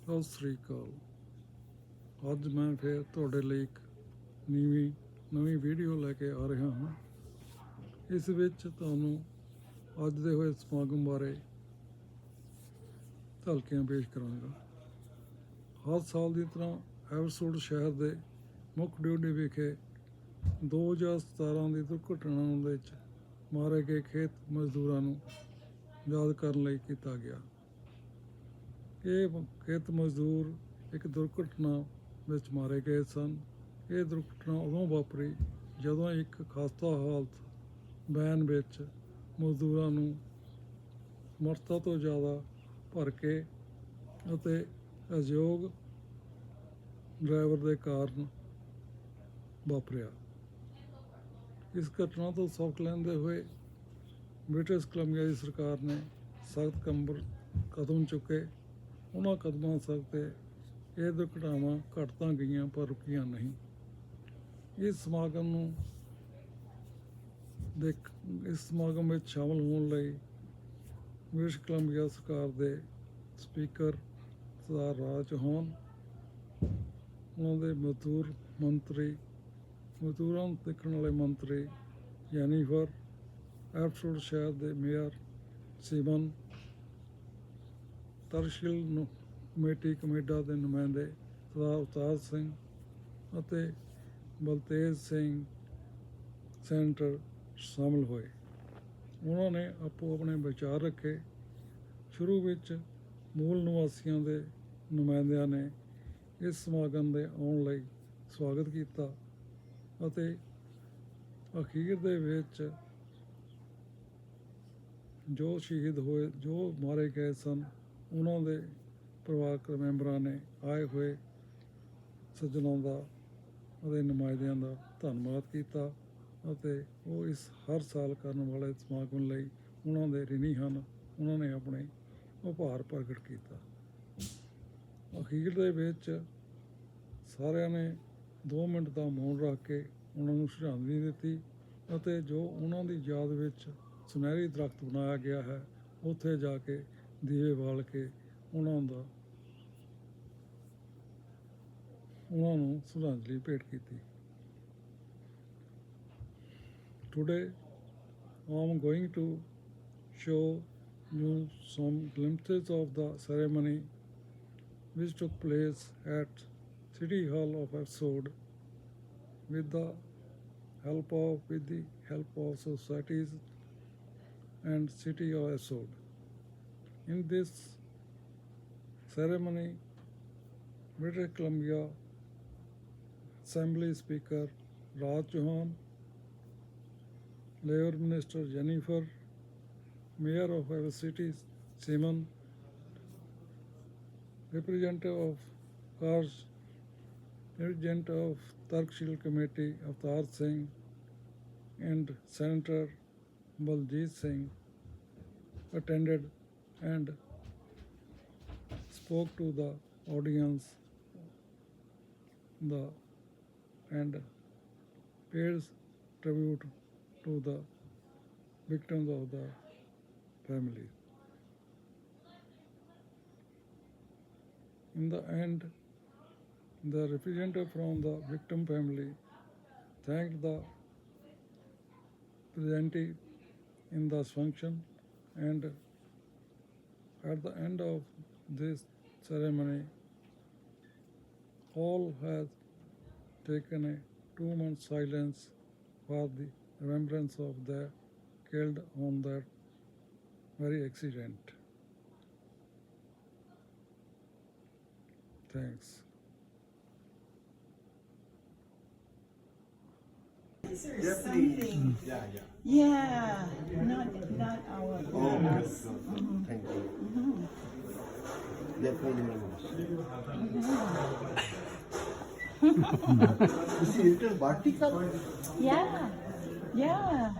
ਸਤਿ ਸ੍ਰੀ ਅਕਾਲ। ਅੱਜ ਮੈਂ ਫਿਰ ਤੁਹਾਡੇ ਲਈ ਇੱਕ ਨਵੀਂ ਵੀਡੀਓ ਲੈ ਕੇ ਆ ਰਿਹਾ ਹਾਂ। ਇਸ ਵਿੱਚ ਤੁਹਾਨੂੰ ਅੱਜ ਦੇ ਹੋਏ ਸਮਾਗਮ ਬਾਰੇ ਝਲਕੀਆਂ ਪੇਸ਼ ਕਰਾਂਗਾ। ਹਰ ਸਾਲ ਦੀ ਤਰ੍ਹਾਂ ਐਬਸਫੋਰਡ ਸ਼ਹਿਰ ਦੇ ਮੁੱਖ ਡਿਊਟੀ ਵਿਖੇ 2017 ਦੀ ਦੁਰਘਟਨਾ ਵਿੱਚ ਮਾਰੇ ਗਏ ਖੇਤ ਮਜ਼ਦੂਰਾਂ ਨੂੰ ਯਾਦ ਕਰਨ ਲਈ ਕੀਤਾ ਗਿਆ। ਇਹ ਖੇਤ ਮਜ਼ਦੂਰ ਇੱਕ ਦੁਰਘਟਨਾ ਵਿੱਚ ਮਾਰੇ ਗਏ ਸਨ। ਇਹ ਦੁਰਘਟਨਾ ਉਦੋਂ ਵਾਪਰੀ ਜਦੋਂ ਇੱਕ ਖਸਤਾ ਹਾਲਤ ਵੈਨ ਵਿੱਚ ਮਜ਼ਦੂਰਾਂ ਨੂੰ ਸਮਰੱਥਾ ਤੋਂ ਜ਼ਿਆਦਾ ਭਰ ਕੇ ਅਤੇ ਅਯੋਗ ਡਰਾਈਵਰ ਦੇ ਕਾਰਨ ਵਾਪਰਿਆ। ਇਸ ਘਟਨਾ ਤੋਂ ਸਬਕ ਲੈਂਦੇ ਹੋਏ ਬ੍ਰਿਟਿਸ਼ ਕੋਲੰਬੀਆ ਦੀ ਸਰਕਾਰ ਨੇ ਸਖਤ ਕਦਮ ਚੁੱਕੇ। ਉਹਨਾਂ ਕਦਮਾਂ ਸਦਕੇ ਇਹ ਦੁਰਘਟਨਾਵਾਂ ਘਟ ਤਾਂ ਗਈਆਂ ਪਰ ਰੁਕੀਆਂ ਨਹੀਂ। ਇਸ ਸਮਾਗਮ ਵਿੱਚ ਸ਼ਾਮਲ ਹੋਣ ਲਈ ਬ੍ਰਿਟਿਸ਼ ਕੋਲੰਬੀਆ ਸਰਕਾਰ ਦੇ ਸਪੀਕਰ ਸਰਦਾਰ ਰਾਜ ਚੌਹਾਨ, ਉਹਨਾਂ ਦੇ ਮਜ਼ਦੂਰਾਂ ਨੂੰ ਦੇਖਣ ਵਾਲੇ ਮੰਤਰੀ ਜੈਨੀਫਰ, ਐਬਸਫੋਰਡ ਸ਼ਹਿਰ ਦੇ ਮੇਅਰ ਸੀਮਨ, ਤਰਕਸ਼ੀਲ ਕਮੇਟੀ ਦੇ ਨੁਮਾਇੰਦੇ ਸਰਦਾਰ ਅਵਤਾਰ ਸਿੰਘ ਅਤੇ ਬਲਤੇਜ ਸਿੰਘ ਸੈਨੇਟਰ ਸ਼ਾਮਲ ਹੋਏ। ਉਹਨਾਂ ਨੇ ਆਪੋ ਆਪਣੇ ਵਿਚਾਰ ਰੱਖੇ। ਸ਼ੁਰੂ ਵਿੱਚ ਮੂਲ ਨਿਵਾਸੀਆਂ ਦੇ ਨੁਮਾਇੰਦਿਆਂ ਨੇ ਇਸ ਸਮਾਗਮ ਦੇ ਆਉਣ ਲਈ ਸਵਾਗਤ ਕੀਤਾ ਅਤੇ ਅਖੀਰ ਦੇ ਵਿੱਚ ਜੋ ਸ਼ਹੀਦ ਹੋਏ, ਜੋ ਮਾਰੇ ਗਏ ਸਨ, ਉਹਨਾਂ ਦੇ ਪਰਿਵਾਰਕ ਮੈਂਬਰਾਂ ਨੇ ਆਏ ਹੋਏ ਸੱਜਣਾਂ ਦਾ ਅਤੇ ਨੁਮਾਇੰਦਿਆਂ ਦਾ ਧੰਨਵਾਦ ਕੀਤਾ ਅਤੇ ਉਹ ਇਸ ਹਰ ਸਾਲ ਕਰਨ ਵਾਲੇ ਸਮਾਗਮ ਲਈ ਉਹਨਾਂ ਦੇ ਰਿਣੀ ਹਨ। ਉਹਨਾਂ ਨੇ ਆਪਣੇ ਉਪਹਾਰ ਪ੍ਰਗਟ ਕੀਤਾ। ਅਖੀਰ ਦੇ ਵਿੱਚ ਸਾਰਿਆਂ ਨੇ 2 ਮਿੰਟ ਦਾ ਮੌਨ ਰੱਖ ਕੇ ਉਹਨਾਂ ਨੂੰ ਸ਼ਰਧਾਂਜਲੀ ਦਿੱਤੀ ਅਤੇ ਜੋ ਉਹਨਾਂ ਦੀ ਯਾਦ ਵਿੱਚ ਸੁਨਹਿਰੀ ਦਰਖਤ ਬਣਾਇਆ ਗਿਆ ਹੈ, ਉੱਥੇ ਜਾ ਕੇ ਦੀਵੇ ਬਾਲ ਕੇ ਉਹਨਾਂ ਨੂੰ ਸ਼ਰਧਾਂਜਲੀ ਭੇਟ ਕੀਤੀ। Today I am going to show you some glimpses of the ceremony which took place at City Hall of Abbotsford with the help of societies and City of Abbotsford. In this ceremony, British Columbia Assembly Speaker Raj Chauhan, Labor Minister Jennifer, Mayor of our city Simon, representative of Tarkshil Committee Avtar Singh, and Senator Baljeet Singh attended and spoke to the audience and paid tribute to the victims of the family. In the end, the representative from the victim family thanked the presentee in the function, and at the end of this ceremony, all has taken a 2-month silence for the remembrance of the killed on that very accident. Thanks. Something. Yeah, not our parents. Thank you. They're family members. Is it little vertical? Yeah.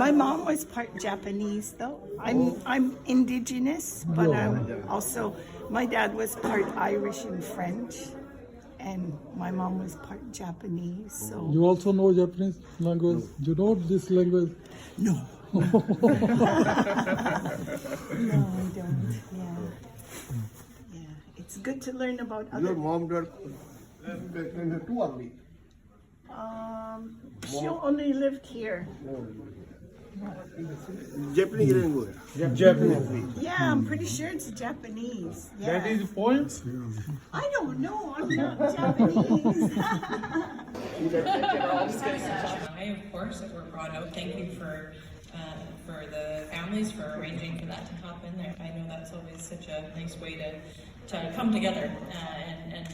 My mom was part Japanese, though. I'm indigenous, but I'm also, my dad was part Irish and French, and my mom was part Japanese. So You also know Japanese language? You know this language? no, no, I don't. Yeah. Yeah. It's good to learn about Your other. mom died too early. She only lived here. Japanese language. Yeah, I'm pretty sure it's Japanese. Yeah. That is point. I don't know. I'm not Japanese. I, of course, if we're brought out, thank you for the families for arranging for that to happen. I know that's always such a nice way to come together and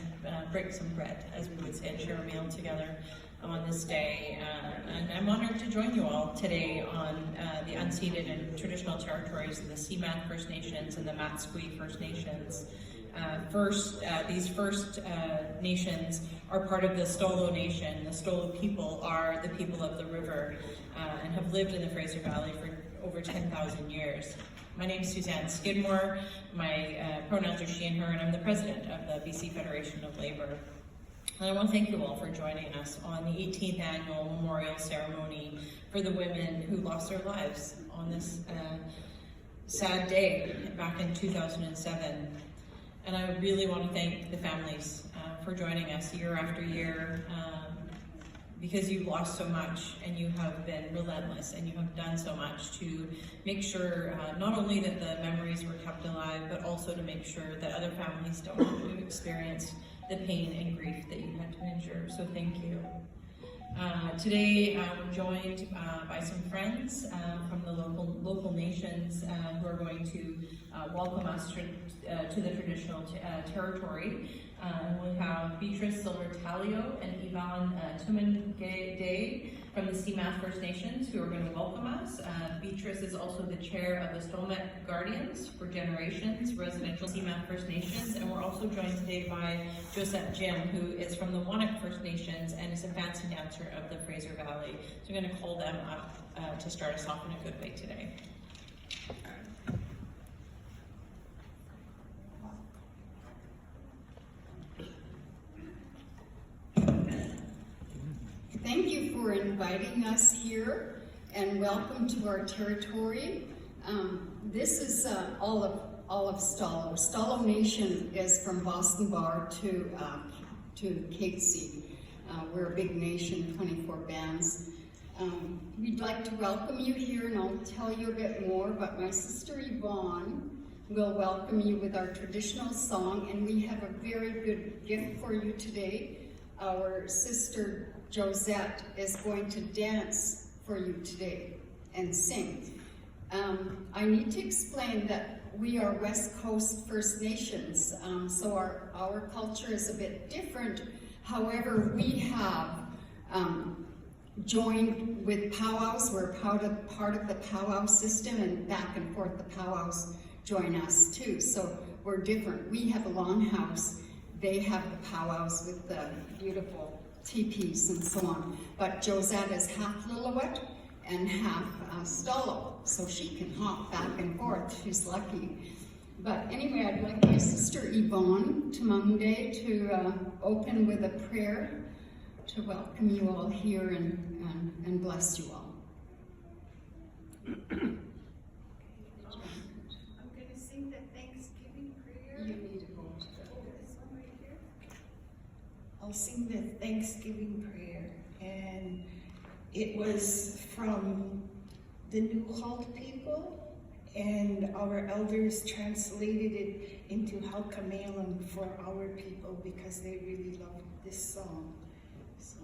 break some bread, as we would say, and share a meal together on this day. And I'm honored to join you all today on the unceded and traditional territories of the Seaman First Nations and the Matsqui First Nations. These First Nations are part of the Stolo Nation. The Stolo people are the people of the river and have lived in the Fraser Valley for over 10,000 years. My name is Suzanne Skidmore. My pronouns are she and her, and I'm the president of the BC Federation of Labour. And I want to thank you all for joining us on the 18th annual memorial ceremony for the women who lost their lives on this sad day back in 2007. And I really want to thank the families for joining us year after year, because you've lost so much and you have been relentless and you have done so much to make sure not only that the memories were kept alive, but also to make sure that other families don't have to experience the pain and grief that you had to endure. So thank you. Today I'm joined by some friends from the local nations who are going to welcome us to the traditional territory. We have Beatrice Silver-Talio and Yvonne Tumengay from the Seaman First Nations who are going to welcome us. Beatrice is also the chair of the Stomet Guardians for Generations, residential Seaman First Nations, and we're also joined today by Josette Jim, who is from the Wanak First Nations and is a fancy dancer of the Fraser Valley. So I'm going to call them up to start us off in a good way today. Thank you for inviting us here and welcome to our territory. This is all of Stalo. Stalo Nation is from Boston Bar to Catesy. We're a big nation, 24 bands. We'd like to welcome you here, and I'll tell you a bit more, but my sister Yvonne will welcome you with our traditional song, and we have a very good gift for you today. Our sister Josette is going to dance for you today and sing. I need to explain that we are West Coast First Nations, so our culture is a bit different. However, we have joined with powwows. We're part of the powwow system, and back and forth the powwows join us too. So we're different. We have a longhouse. They have the powwows with the beautiful teepees and so on. But Josette is half Lillooet and half Stalo, so she can hop back and forth. She's lucky. But anyway, I'd like my sister Yvonne Tumengay to open with a prayer to welcome you all here and bless you all. I'm going to sing the Thanksgiving prayer. You need to go to This one right here. I'll sing the Thanksgiving prayer, and it was from the New Halt people, and our elders translated it into Halkamalan for our people because they really loved this song. So.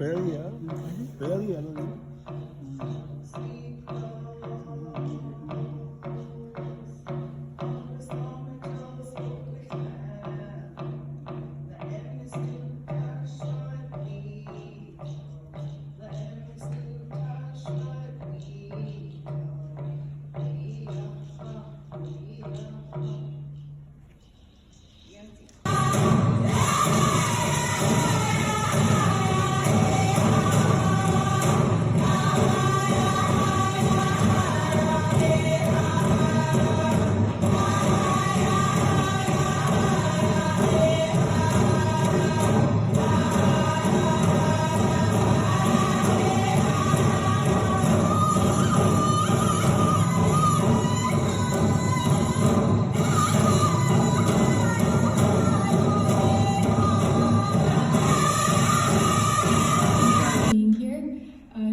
ਪਹਿਲੀ ਆ ਪਹਿਲੀ ਆ ਨਾ being here.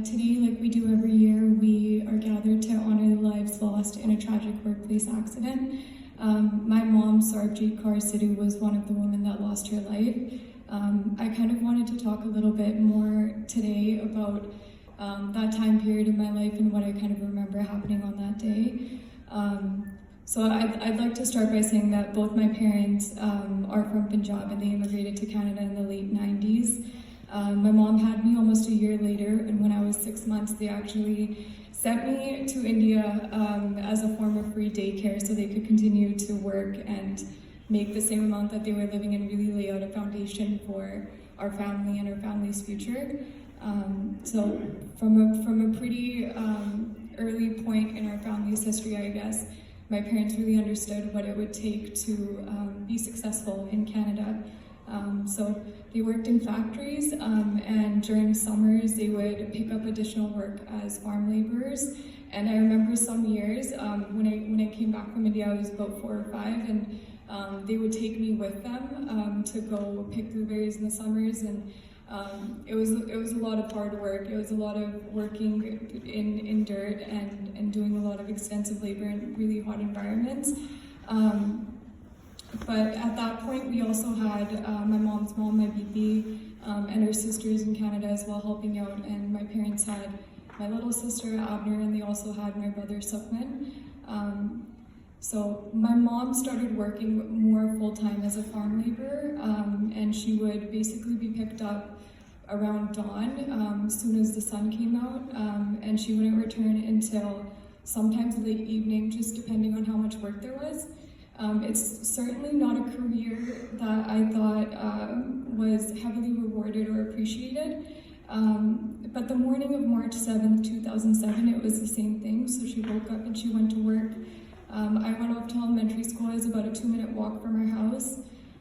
Today, like we do every year, we are gathered to honor the lives lost in a tragic workplace accident. My mom, Sarabjit Kaur Sidhu, was one of the women that lost her life. I kind of wanted to talk a little bit more today about that time period in my life and what I kind of remember happening on that day. So I'd like to start by saying that both my parents are from Punjab and they immigrated to Canada in the late 90s. My mom had me almost a year later, and when I was 6 months, they actually sent me to India as a form of free daycare so they could continue to work and make the same amount that they were living and really lay out a foundation for our family and our family's future. So from a pretty early point in our family's history, I guess, my parents really understood what it would take to be successful in Canada. So they worked in factories, and during summers they would pick up additional work as farm laborers. And I remember some years when I came back from India, I was about 4 or 5, and they would take me with them to go pick blueberries in the summers. And it was a lot of hard work. It was a lot of working in dirt and doing a lot of extensive labor in really hot environments. But at that point, we also had my mom's mom, my bibi, and her sisters in Canada as well helping out. And my parents had my little sister, Abner, and they also had my brother, Sukhman. So my mom started working more full-time as a farm laborer, and she would basically be picked up around dawn as soon as the sun came out, and she wouldn't return until sometimes late evening, just depending on how much work there was. It's certainly not a career that I thought was heavily rewarded or appreciated. But the morning of March 7th, 2007, it was the same thing. So she woke up and she went to work. I went off to elementary school. It was about a 2-minute walk from our house.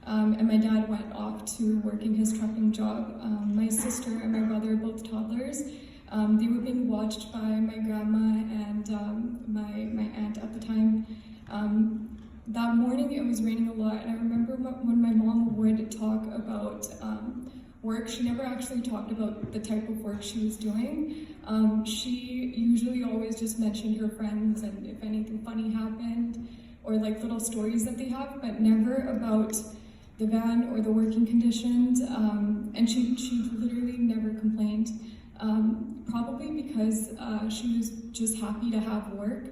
And my dad went off to working his trucking job. My sister and my brother, both toddlers, they were being watched by my grandma and my aunt at the time. That morning it was raining a lot, and I remember when my mom would talk about work, she never actually talked about the type of work she was doing. She usually always just mentioned her friends and if anything funny happened, or like little stories that they have, but never about the van or the working conditions. And she literally never complained, probably because she was just happy to have work.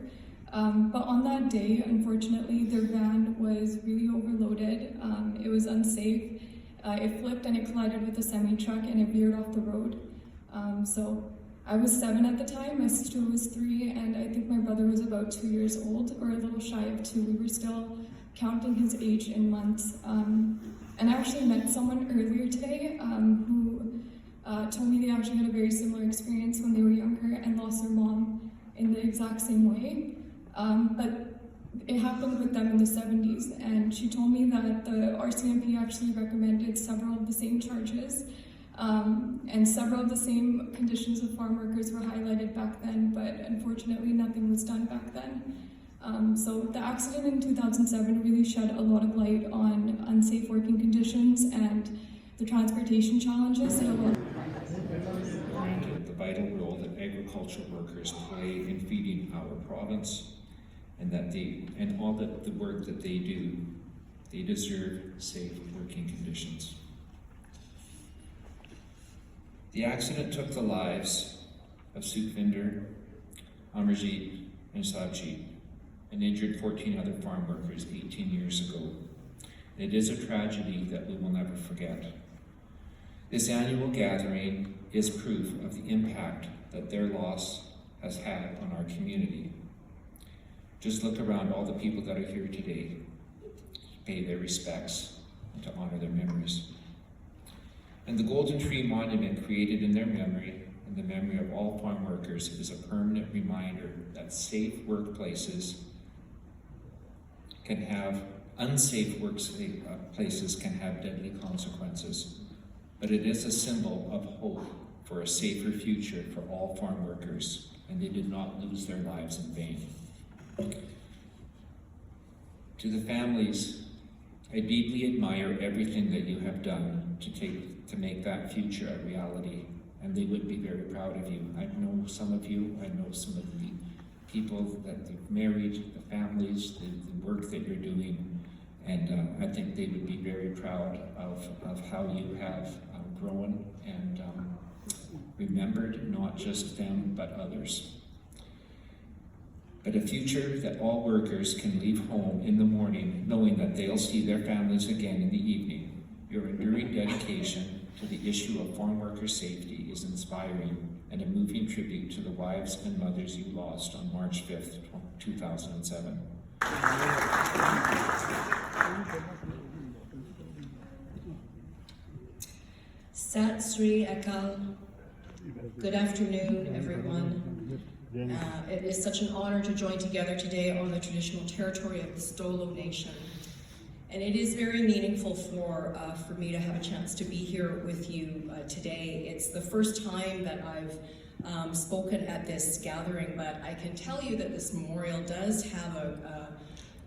But on that day, unfortunately, their van was really overloaded. It was unsafe. It flipped and it collided with a semi-truck and it veered off the road. So I was 7 at the time, my sister was 3, and I think my brother was about 2 years old, or a little shy of 2. We were still counting his age in months. And I actually met someone earlier today who told me they actually had a very similar experience when they were younger and lost their mom in the exact same way. But it happened with them in the 70s, and she told me that the RCMP actually recommended several of the same charges, and several of the same conditions of farm workers were highlighted back then, but unfortunately nothing was done back then. So the accident in 2007 really shed a lot of light on unsafe working conditions and the transportation challenges that a lot the vital role that agricultural workers play in feeding our province, and that all that the work that they do, they deserve safe working conditions. The accident took the lives of Sukhvinder, Amarjeet, and Sabjeet, and injured 14 other farm workers 18 years ago. It is a tragedy that we will never forget. This annual gathering is proof of the impact that their loss has had on our community. Just look around all the people that are here today to pay their respects and to honor their memories. And the Golden Tree Monument created in their memory and the memory of all farm workers is a permanent reminder that safe workplaces can have, unsafe workplaces can have deadly consequences. But it is a symbol of hope for a safer future for all farm workers, and they did not lose their lives in vain. To the families, I deeply admire everything that you have done to make that future a reality, and they would be very proud of you. I know some of you, I know some of the people that you've married, the families, the work that you're doing, and I think they would be very proud of how you have grown and remembered not just them, but others. But a future that all workers can leave home in the morning knowing that they'll see their families again in the evening. Your enduring dedication to the issue of farm worker safety is inspiring and a moving tribute to the wives and mothers you lost on March 5th, 2007. Sat Sri Akal. Good afternoon, everyone. It is such an honor to join together today on the traditional territory of the Stolo Nation. And it is very meaningful for me to have a chance to be here with you today. It's the first time that I've spoken at this gathering, but I can tell you that this memorial does have a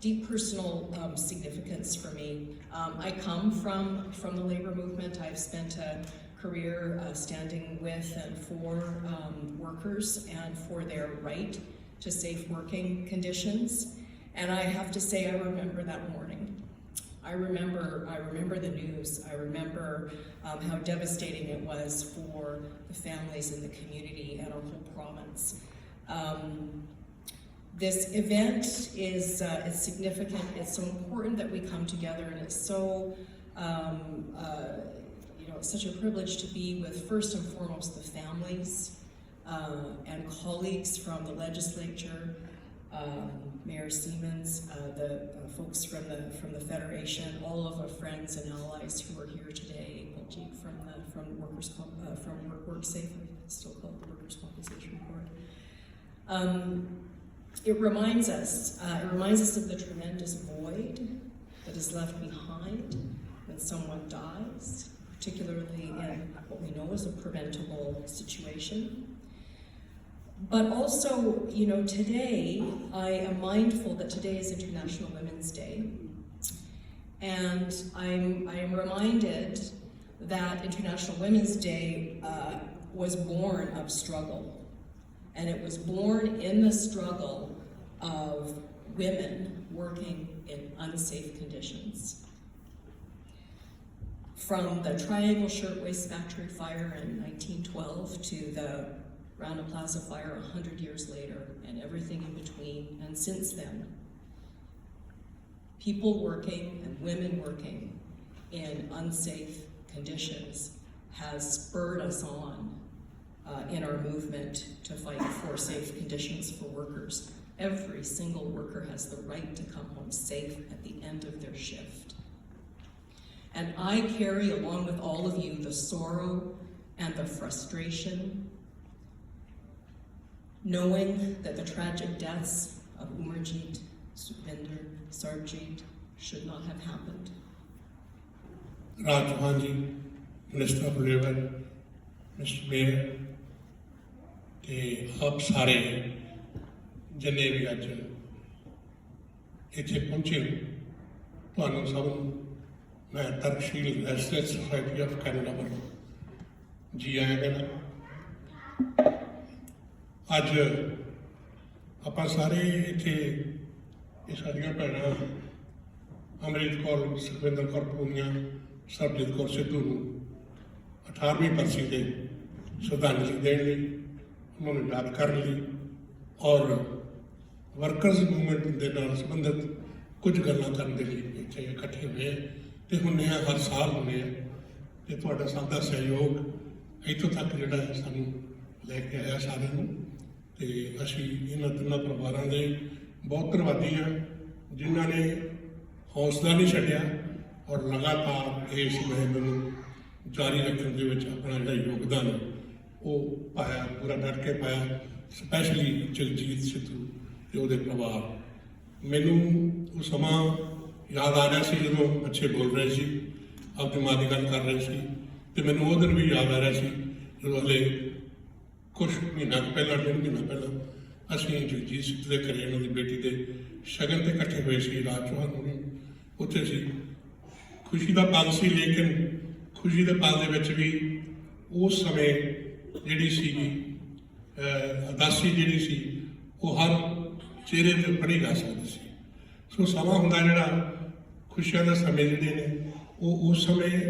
deep personal significance for me. I come from the labor movement. I've spent a career standing with and for workers and for their right to safe working conditions. And I have to say, I remember that morning. I remember the news. I remember how devastating it was for the families in the community and our whole province. This event is significant. It's so important that we come together, and it's so it's such a privilege to be with, first and foremost, the families and colleagues from the legislature, Mayor Siemens, the folks from the Federation, all of our friends and allies who are here today, Baljeet from WorkSafe, it's still called the Workers' Compensation Board. It reminds us of the tremendous void that is left behind when someone dies, particularly in what we know is a preventable situation. But also, today, I am mindful that today is International Women's Day. And I am reminded that International Women's Day was born of struggle. And it was born in the struggle of women working in unsafe conditions. From the Triangle Shirtwaist Factory fire in 1912 to the Rana Plaza fire 100 years later, and everything in between, and since then, people working and women working in unsafe conditions has spurred us on in our movement to fight for safe conditions for workers. Every single worker has the right to come home safe at the end of their shift. And I carry, along with all of you, the sorrow and the frustration, knowing that the tragic deaths of Amarjeet, Sukhvinder, Sabjeet should not have happened. Raj Chauhan ji, Minister of Labour, Mr. Mayor, ਤੇ ਆਪ ਸਾਰੇ ਜਿੰਨੇ ਵੀ ਅੱਜ ਇੱਥੇ ਪਹੁੰਚੇ ਹੋ, ਤੁਹਾਨੂੰ ਸਭ ਨੂੰ ਮੈਂ ਤਰਕਸ਼ੀਲ ਰੈਜ਼ੀਡੈਂਟ ਸੁਸਾਇਟੀ ਆਫ ਕੈਨੇਡਾ ਵੱਲੋਂ ਜੀ ਆਇਆਂ ਕਹਿੰਦਾ। ਅੱਜ ਆਪਾਂ ਸਾਰੇ ਇੱਥੇ ਇਹ ਸਾਡੀਆਂ ਭੈਣਾਂ ਅਮਰੀਤ ਕੌਰ, ਸੁਖਵਿੰਦਰ ਕੌਰ ਪੂਨੀਆ, ਸਰਬਜੀਤ ਕੌਰ ਸਿੱਧੂ ਨੂੰ 18ਵੀਂ ਬਰਸੀ ਦੇ ਸ਼ਰਧਾਂਜਲੀ ਦੇਣ ਲਈ, ਉਹਨਾਂ ਨੂੰ ਯਾਦ ਕਰਨ ਲਈ ਔਰ ਵਰਕਰਸ ਮੂਵਮੈਂਟ ਦੇ ਨਾਲ ਸੰਬੰਧਿਤ ਕੁਝ ਗੱਲਾਂ ਕਰਨ ਦੇ ਲਈ ਇੱਥੇ ਇਕੱਠੇ ਹੋਏ ਆ ਤੇ ਹੁੰਦੇ ਆ, ਹਰ ਸਾਲ ਹੁੰਦੇ ਆ। ਤੇ ਤੁਹਾਡਾ ਸਭ ਦਾ ਸਹਿਯੋਗ ਇੱਥੋਂ ਤੱਕ ਜਿਹੜਾ ਹੈ ਸਾਨੂੰ ਲੈ ਕੇ ਆਇਆ ਸਾਰਿਆਂ ਨੂੰ, ਤੇ ਅਸੀਂ ਇਹਨਾਂ ਤਿੰਨਾਂ ਪਰਿਵਾਰਾਂ ਦੇ ਬਹੁਤ ਧੰਨਵਾਦੀ ਹਾਂ ਜਿਨ੍ਹਾਂ ਨੇ ਹੌਸਲਾ ਨਹੀਂ ਛੱਡਿਆ ਔਰ ਲਗਾਤਾਰ ਇਸ ਮੁਹਿੰਮ ਨੂੰ ਜਾਰੀ ਰੱਖਣ ਦੇ ਵਿੱਚ ਆਪਣਾ ਜਿਹੜਾ ਯੋਗਦਾਨ ਹੈ ਉਹ ਪਾਇਆ, ਪੂਰਾ ਡਟ ਕੇ ਪਾਇਆ। ਸਪੈਸ਼ਲੀ ਜਗਜੀਤ ਸਿੱਧੂ ਤੇ ਉਹਦੇ ਪਰਿਵਾਰ। ਮੈਨੂੰ ਉਹ ਸਮਾਂ ਯਾਦ ਆ ਰਿਹਾ ਸੀ ਜਦੋਂ ਬੱਚੇ ਬੋਲ ਰਹੇ ਸੀ, ਆਪਣੀ ਮਾਂ ਦੀ ਗੱਲ ਕਰ ਰਹੇ ਸੀ, ਤੇ ਮੈਨੂੰ ਉਹ ਦਿਨ ਵੀ ਯਾਦ ਆ ਰਿਹਾ ਸੀ ਜਦੋਂ ਹਲੇ ਕੁਛ ਮਹੀਨਾ ਪਹਿਲਾਂ, 1.5 ਮਹੀਨਾ ਪਹਿਲਾਂ ਅਸੀਂ ਜਗਜੀਤ ਸਿੱਧੂ ਦੇ ਘਰੇ ਉਹਨਾਂ ਦੀ ਬੇਟੀ ਦੇ ਸ਼ਗਨ ਤੇ ਇਕੱਠੇ ਹੋਏ ਸੀ। ਰਾਜ ਚੌਹਾਨ ਹੋਣੀ ਉੱਥੇ ਸੀ। ਖੁਸ਼ੀ ਦਾ ਪਲ ਸੀ, ਲੇਕਿਨ ਖੁਸ਼ੀ ਦੇ ਪਲ ਦੇ ਵਿੱਚ ਵੀ ਉਸ ਸਮੇਂ ਜਿਹੜੀ ਸੀਗੀ ਉਦਾਸੀ ਜਿਹੜੀ ਸੀ ਉਹ ਹਰ ਚਿਹਰੇ ਤੇ ਪੜ੍ਹੀ ਜਾ ਸਕਦੀ ਸੀ। ਸੋ ਸਮਾਂ ਹੁੰਦਾ ਜਿਹੜਾ ਖੁਸ਼ੀਆਂ ਦੇ ਸਮੇਂ ਜਿਹੜੇ ਨੇ ਉਹ ਉਸ ਸਮੇਂ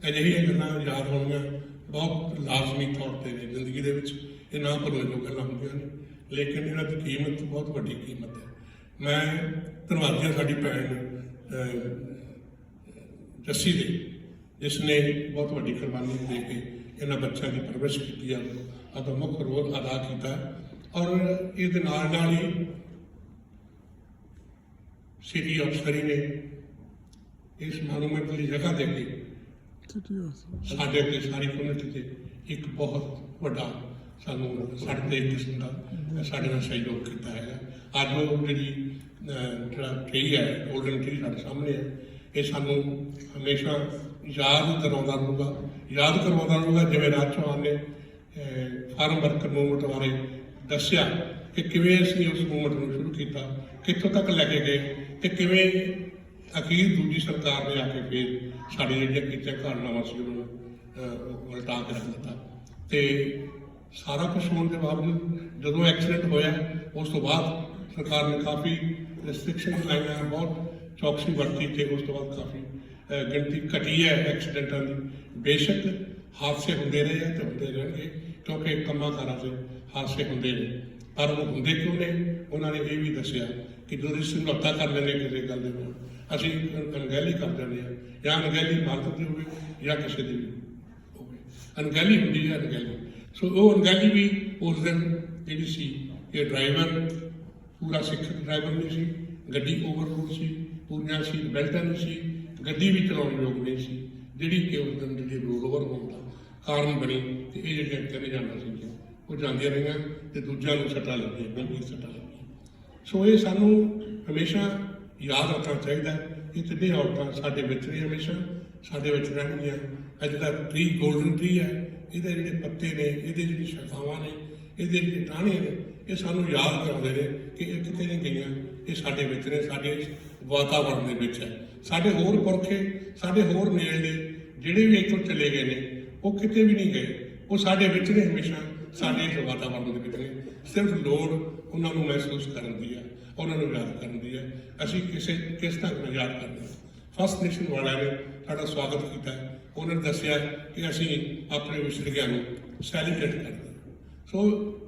ਅਜਿਹੀਆਂ ਗੱਲਾਂ ਯਾਦ ਹੋਣੀਆਂ ਬਹੁਤ ਲਾਜ਼ਮੀ ਤੌਰ 'ਤੇ ਨੇ ਜ਼ਿੰਦਗੀ ਦੇ ਵਿੱਚ। ਇਹ ਨਾ ਭੁੱਲਣ ਜੋ ਗੱਲਾਂ ਹੁੰਦੀਆਂ ਨੇ, ਲੇਕਿਨ ਇਹਨਾਂ ਦੀ ਕੀਮਤ ਬਹੁਤ ਵੱਡੀ ਕੀਮਤ ਹੈ। ਮੈਂ ਧੰਨਵਾਦੀ ਹਾਂ ਸਾਡੀ ਭੈਣ ਜੱਸੀ ਦੇ, ਜਿਸ ਨੇ ਬਹੁਤ ਵੱਡੀ ਕੁਰਬਾਨੀ ਦੇ ਕੇ ਇਹਨਾਂ ਬੱਚਿਆਂ ਦੀ ਪਰਵਰਿਸ਼ ਕੀਤੀ ਹੈ, ਆਪਣਾ ਮੁੱਖ ਰੋਲ ਅਦਾ ਕੀਤਾ। ਔਰ ਇਹਦੇ ਨਾਲ ਨਾਲ ਹੀ ਸਿਟੀ ਅਫਸਰੀ ਨੇ ਇਸ ਮੋਨੂਮੈਂਟ ਦੀ ਜਗ੍ਹਾ ਦੇ ਕੇ ਸਾਡੇ ਤੇ ਸਾਰੀ ਕਮਿਊਨਿਟੀ ਤੇ ਇੱਕ ਬਹੁਤ ਵੱਡਾ ਸਾਨੂੰ ਸਾਡੇ ਤੇ ਇੱਕ ਕਿਸਮ ਦਾ ਸਾਡੇ ਨਾਲ ਸਹਿਯੋਗ ਕੀਤਾ ਹੈਗਾ। ਅੱਜ ਉਹ ਜਿਹੜਾ ਟ੍ਰੀ ਹੈ, ਗੋਲਡਨ ਟ੍ਰੀ ਸਾਡੇ ਸਾਹਮਣੇ ਹੈ, ਇਹ ਸਾਨੂੰ ਹਮੇਸ਼ਾ ਯਾਦ ਕਰਵਾਉਂਦਾ ਰਹੂਗਾ। ਜਿਵੇਂ ਰਾਜ ਚੌਹਾਨ ਨੇ ਫਾਰਮ ਵਰਕਰ ਮੂਵਮੈਂਟ ਬਾਰੇ ਦੱਸਿਆ ਕਿ ਕਿਵੇਂ ਅਸੀਂ ਉਸ ਮੂਵਮੈਂਟ ਨੂੰ ਸ਼ੁਰੂ ਕੀਤਾ, ਕਿੱਥੋਂ ਤੱਕ ਲੈ ਕੇ ਗਏ, ਤੇ ਕਿਵੇਂ ਅਖੀਰ ਦੂਜੀ ਸਰਕਾਰ ਨੇ ਆ ਕੇ ਫਿਰ ਸਾਡੀ ਜਿਹੜੀਆਂ ਕੀਤੀਆਂ ਘਟਨਾਵਾਂ ਸੀ ਉਹਨੂੰ ਉਲਟਾ ਕੇ ਰੱਖ ਦਿੱਤਾ। ਤੇ ਸਾਰਾ ਕੁਛ ਹੋਣ ਦੇ ਬਾਵਜੂਦ ਜਦੋਂ ਐਕਸੀਡੈਂਟ ਹੋਇਆ ਉਸ ਤੋਂ ਬਾਅਦ ਸਰਕਾਰ ਨੇ ਕਾਫੀ ਰੈਸਟ੍ਰਿਕਸ਼ਨ ਲਾਈਆਂ, ਬਹੁਤ ਚੌਕਸੀ ਵਰਤੀ, ਤੇ ਉਸ ਤੋਂ ਬਾਅਦ ਕਾਫੀ ਗਿਣਤੀ ਘਟੀ ਹੈ ਐਕਸੀਡੈਂਟਾਂ ਦੀ। ਬੇਸ਼ੱਕ ਹਾਦਸੇ ਹੁੰਦੇ ਰਹੇ ਤੇ ਹੁੰਦੇ ਰਹਿਣਗੇ, ਕਿਉਂਕਿ ਕੰਮਾਂ ਕਾਰਾਂ 'ਚ ਹਾਦਸੇ ਹੁੰਦੇ ਨੇ, ਪਰ ਉਹ ਹੁੰਦੇ ਕਿਉਂ ਨੇ ਉਹਨਾਂ ਨੇ ਇਹ ਵੀ ਦੱਸਿਆ ਕਿ ਜਦੋਂ ਅਸੀਂ ਸਮਝੌਤਾ ਕਰ ਲੈਂਦੇ ਕਿਸੇ ਗੱਲ ਦੇ ਨਾਲ, ਅਸੀਂ ਅਣਗਹਿਲੀ ਕਰ ਜਾਂਦੇ ਹਾਂ, ਜਾਂ ਅਣਗਹਿਲੀ ਮਾਲਕ ਦੀ ਹੋਵੇ ਜਾਂ ਕਿਸੇ ਦੀ ਵੀ ਹੋਵੇ, ਅਣਗਹਿਲੀ ਹੁੰਦੀ ਹੈ ਅਣਗਹਿਲੀ। ਸੋ ਉਹ ਅਣਗਹਿਲੀ ਵੀ ਉਸ ਦਿਨ ਜਿਹੜੀ ਸੀ, ਇਹ ਡਰਾਈਵਰ ਪੂਰਾ ਸਿੱਖ ਡਰਾਈਵਰ ਨਹੀਂ ਸੀ, ਗੱਡੀ ਓਵਰਲੋਡ ਸੀ, ਪੂਰੀਆਂ ਸੀਟ ਬੈਲਟਾਂ ਨਹੀਂ ਸੀ, ਗੱਡੀ ਵੀ ਚਲਾਉਣ ਯੋਗ ਨਹੀਂ ਸੀ, ਜਿਹੜੀ ਕਿ ਉਸ ਦਿਨ ਜਿਹੜੀ ਰੋਲ ਓਵਰ ਹੋਣ ਦਾ ਕਾਰਨ ਬਣੀ। ਤੇ ਇਹ ਜਿਹੜੀਆਂ ਤਿੰਨ ਜਾਨਾਂ ਸੀ ਉਹ ਜਾਂਦੀਆਂ ਰਹੀਆਂ ਤੇ ਦੂਜਿਆਂ ਨੂੰ ਸੱਟਾਂ ਲੱਗੀਆਂ, ਗੰਭੀਰ ਸੱਟਾਂ ਲੱਗੀਆਂ। ਸੋ ਇਹ ਸਾਨੂੰ ਹਮੇਸ਼ਾ ਯਾਦ ਰੱਖਣਾ ਚਾਹੀਦਾ। ਇਹ ਤਿੰਨੇ ਔਰਤਾਂ ਸਾਡੇ ਵਿੱਚ ਨੇ, ਹਮੇਸ਼ਾ ਸਾਡੇ ਵਿੱਚ ਰਹਿਣਗੀਆਂ। ਅੱਜ ਦਾ ਟ੍ਰੀ ਗੋਲਡਨ ਟ੍ਰੀ ਹੈ, ਇਹਦੇ ਜਿਹੜੇ ਪੱਤੇ ਨੇ, ਇਹਦੇ ਜਿਹੜੀ ਸ਼ਾਖਾਵਾਂ ਨੇ, ਇਹਦੇ ਜਿਹੜੇ ਟਾਹਣੇ ਨੇ, ਇਹ ਸਾਨੂੰ ਯਾਦ ਕਰਾਉਂਦੇ ਨੇ ਕਿ ਇਹ ਕਿਤੇ ਨਹੀਂ ਗਈਆਂ, ਇਹ ਸਾਡੇ ਵਿੱਚ ਨੇ, ਸਾਡੇ ਵਾਤਾਵਰਨ ਦੇ ਵਿੱਚ ਹੈ। ਸਾਡੇ ਹੋਰ ਪੁਰਖੇ, ਸਾਡੇ ਹੋਰ ਨੇੜੇ ਜਿਹੜੇ ਵੀ ਇੱਥੋਂ ਚਲੇ ਗਏ ਨੇ, ਉਹ ਕਿਤੇ ਵੀ ਨਹੀਂ ਗਏ, ਉਹ ਸਾਡੇ ਵਿੱਚ ਨੇ, ਹਮੇਸ਼ਾ ਸਾਡੇ ਇਸ ਵਾਤਾਵਰਨ ਦੇ ਵਿੱਚ ਨੇ। ਸਿਰਫ ਲੋੜ ਉਹਨਾਂ ਨੂੰ ਮਹਿਸੂਸ ਕਰਨ ਦੀ ਹੈ, ਉਹਨਾਂ ਨੂੰ ਯਾਦ ਕਰਨ ਦੀ ਹੈ। ਅਸੀਂ ਕਿਸ ਢੰਗ ਨਾਲ ਯਾਦ ਕਰਦੇ ਹਾਂ। ਫਸਟ ਨੇਸ਼ਨ ਵਾਲਿਆਂ ਨੇ ਸਾਡਾ ਸਵਾਗਤ ਕੀਤਾ, ਉਹਨਾਂ ਨੇ ਦੱਸਿਆ ਕਿ ਅਸੀਂ ਆਪਣੇ ਵਿਛੜਿਆਂ ਨੂੰ ਸੈਲੀਬ੍ਰੇਟ ਕਰਦੇ ਹਾਂ। ਸੋ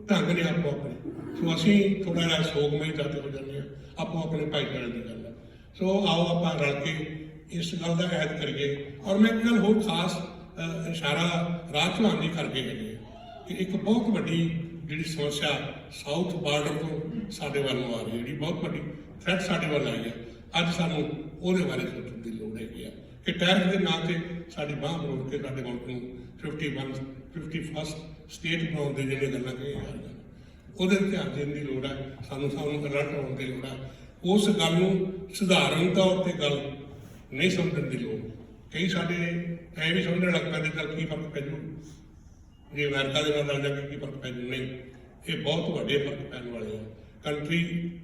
ਢੰਗ ਨੇ ਆਪੋ ਆਪਣੇ, ਸੋ ਅਸੀਂ ਥੋੜ੍ਹਾ ਜਿਹਾ ਸੋਗਮਈ ਜਾਤੇ ਹੋ ਜਾਂਦੇ ਹਾਂ, ਆਪੋ ਆਪਣੇ ਭਾਈਚਾਰੇ ਦੀ ਗੱਲ ਹੈ। ਸੋ ਆਓ ਆਪਾਂ ਰਲ ਕੇ ਇਸ ਗੱਲ ਦਾ ਅਹਿਦ ਕਰੀਏ। ਔਰ ਮੈਂ ਇੱਕ ਗੱਲ ਹੋਰ ਖਾਸ ਇਸ਼ਾਰਾ ਰਾਜ ਚੌਹਾਨ ਦੀ ਕਰਕੇ ਹੈਗੇ ਕਿ ਇੱਕ ਬਹੁਤ ਵੱਡੀ ਜਿਹੜੀ ਸਮੱਸਿਆ ਸਾਊਥ ਬਾਰਡਰ ਤੋਂ ਸਾਡੇ ਵੱਲ ਨੂੰ ਆ ਰਹੀ ਹੈ, ਜਿਹੜੀ ਬਹੁਤ ਵੱਡੀ ਥ੍ਰੈਟ ਸਾਡੇ ਵੱਲ ਆਈ ਹੈ। ਅੱਜ ਸਾਨੂੰ ਉਹਦੇ ਬਾਰੇ ਸੋਚਣ ਦੀ ਲੋੜ ਹੈਗੀ ਆ ਕਿ ਟੈਰਿਫ ਦੇ ਨਾਂ 'ਤੇ ਸਾਡੀ ਬਾਂਹ ਮਰੋੜ ਕੇ ਸਾਡੇ ਮੁਲਕ ਨੂੰ 51st ਸਟੇਟ ਬਣਾਉਣ ਦੇ ਜਿਹੜੀਆਂ ਗੱਲਾਂ ਕਹੀਆਂ ਜਾ ਰਹੀਆਂ, ਉਹਦੇ 'ਤੇ ਧਿਆਨ ਦੇਣ ਦੀ ਲੋੜ ਹੈ। ਸਾਨੂੰ ਅਲਰਟ ਹੋਣ ਦੀ ਲੋੜ ਹੈ। ਉਸ ਗੱਲ ਨੂੰ ਸਧਾਰਨ ਤੌਰ 'ਤੇ ਗੱਲ ਨਹੀਂ ਸਮਝਣ ਦੀ ਲੋੜ। ਕਈ ਸਾਡੇ ਐਂ ਵੀ ਸਮਝਣ ਲੱਗ ਪੈਂਦੇ ਚੱਲ ਕੀ ਫਰਕ ਪੈ ਜੂ, ਜੇ ਅਮਰੀਕਾ ਦੇ ਨਾਲ ਲੱਗ ਜਾਵੇ ਕੀ ਫਰਕ ਪੈ ਜੂ। ਨਹੀਂ, ਇਹ ਬਹੁਤ ਵੱਡੇ ਫਰਕ ਪੈਣ ਵਾਲੇ ਆ। ਕੰਟਰੀ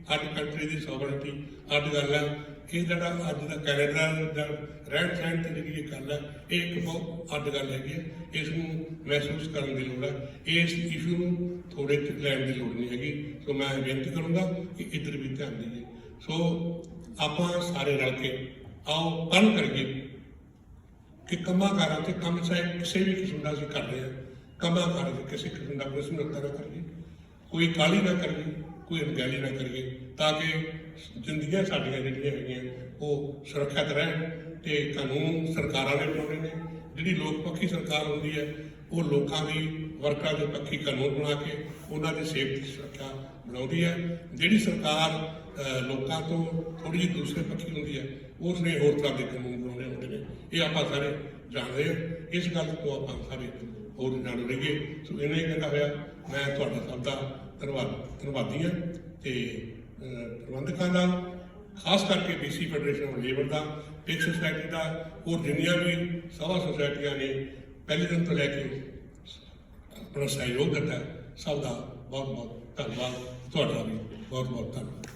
ਕੰਟਰੀ ਦੀ ਸੋਵਰਨਟੀ ਅੱਡ ਗੱਲ ਹੈ। ਇਹ ਜਿਹੜਾ ਅੱਜ ਦਾ ਕੈਨੇਡਾ ਦਾ ਰਹਿਣ ਸਹਿਣ 'ਤੇ ਜਿਹੜੀ ਇਹ ਗੱਲ ਹੈ, ਇਹ ਇੱਕ ਬਹੁਤ ਅੱਡ ਗੱਲ ਹੈਗੀ ਹੈ। ਇਸ ਨੂੰ ਮਹਿਸੂਸ ਕਰਨ ਦੀ ਲੋੜ ਹੈ। ਇਸ ਇਸ਼ੂ ਨੂੰ ਥੋੜ੍ਹੇ ਲੈਣ ਦੀ ਲੋੜ ਨਹੀਂ ਹੈਗੀ। ਸੋ ਮੈਂ ਬੇਨਤੀ ਕਰੂੰਗਾ ਕਿ ਇੱਧਰ ਵੀ ਧਿਆਨ ਦੇਈਏ। ਸੋ ਆਪਾਂ ਸਾਰੇ ਰਲ ਕੇ ਆਓ ਪੜ੍ਹ ਕਰੀਏ ਕਿ ਕੰਮਾਂ ਕਾਰਾਂ 'ਤੇ ਕੰਮ ਚਾਹੇ ਕਿਸੇ ਵੀ ਕਿਸਮ ਦਾ ਅਸੀਂ ਕਰ ਰਹੇ ਹਾਂ, ਕੰਮਾਂ ਕਾਰਾਂ 'ਚ ਕਿਸੇ ਕਿਸਮ ਦਾ ਕੋਈ ਸਮਝੌਤਾ ਨਾ ਕਰੀਏ, ਕੋਈ ਕਾਹਲੀ ਨਾ ਕਰੀਏ, ਕੋਈ ਅਣਗਹਿਲੀ ਨਾ ਕਰੀਏ, ਤਾਂ ਕਿ ਜ਼ਿੰਦਗੀਆਂ ਸਾਡੀਆਂ ਜਿਹੜੀਆਂ ਹੈਗੀਆਂ ਉਹ ਸੁਰੱਖਿਅਤ ਰਹਿਣ। ਤੇ ਕਾਨੂੰਨ ਸਰਕਾਰਾਂ ਨੇ ਬਣਾਉਣੇ ਨੇ। ਜਿਹੜੀ ਲੋਕ ਪੱਖੀ ਸਰਕਾਰ ਹੁੰਦੀ ਹੈ ਉਹ ਲੋਕਾਂ ਦੀ ਵਰਕਰਾਂ ਦੇ ਪੱਖੀ ਕਾਨੂੰਨ ਬਣਾ ਕੇ ਉਹਨਾਂ ਦੀ ਸੇਫਟੀ ਸੁਰੱਖਿਆ ਬਣਾਉਂਦੀ ਹੈ। ਜਿਹੜੀ ਸਰਕਾਰ ਲੋਕਾਂ ਤੋਂ ਥੋੜ੍ਹੀ ਜਿਹੀ ਦੂਸਰੇ ਪੱਖੀ ਹੁੰਦੀ ਹੈ ਉਸ ਨੇ ਹੋਰ ਤਰ੍ਹਾਂ ਦੇ ਕਾਨੂੰਨ ਬਣਾਉਣੇ ਹੁੰਦੇ ਨੇ। ਇਹ ਆਪਾਂ ਸਾਰੇ ਜਾਣਦੇ ਹਾਂ। ਇਸ ਗੱਲ ਤੋਂ ਆਪਾਂ ਸਾਰੇ ਹੋਰ ਜਾਣ ਰਹੀਏ। ਸੋ ਇਹਨਾਂ ਹੀ ਕਹਿੰਦਾ ਹੋਇਆ ਮੈਂ ਤੁਹਾਡਾ ਸਭ ਦਾ ਧੰਨਵਾਦੀ ਹਾਂ ਤੇ ਪ੍ਰਬੰਧਕਾਂ ਦਾ, ਖਾਸ ਕਰਕੇ BC ਫੈਡਰੇਸ਼ਨ ਆਫ ਲੇਬਰ ਦਾ, ਪਿਕ ਸੁਸਾਇਟੀ ਦਾ, ਹੋਰ ਜਿੰਨੀਆਂ ਵੀ ਸਭਾ ਸੁਸਾਇਟੀਆਂ ਨੇ ਪਹਿਲੇ ਦਿਨ ਤੋਂ ਲੈ ਕੇ ਆਪਣਾ ਸਹਿਯੋਗ ਦਿੱਤਾ, ਸਭ ਦਾ ਬਹੁਤ ਬਹੁਤ ਧੰਨਵਾਦ। ਤੁਹਾਡਾ ਵੀ ਬਹੁਤ ਬਹੁਤ ਧੰਨਵਾਦ।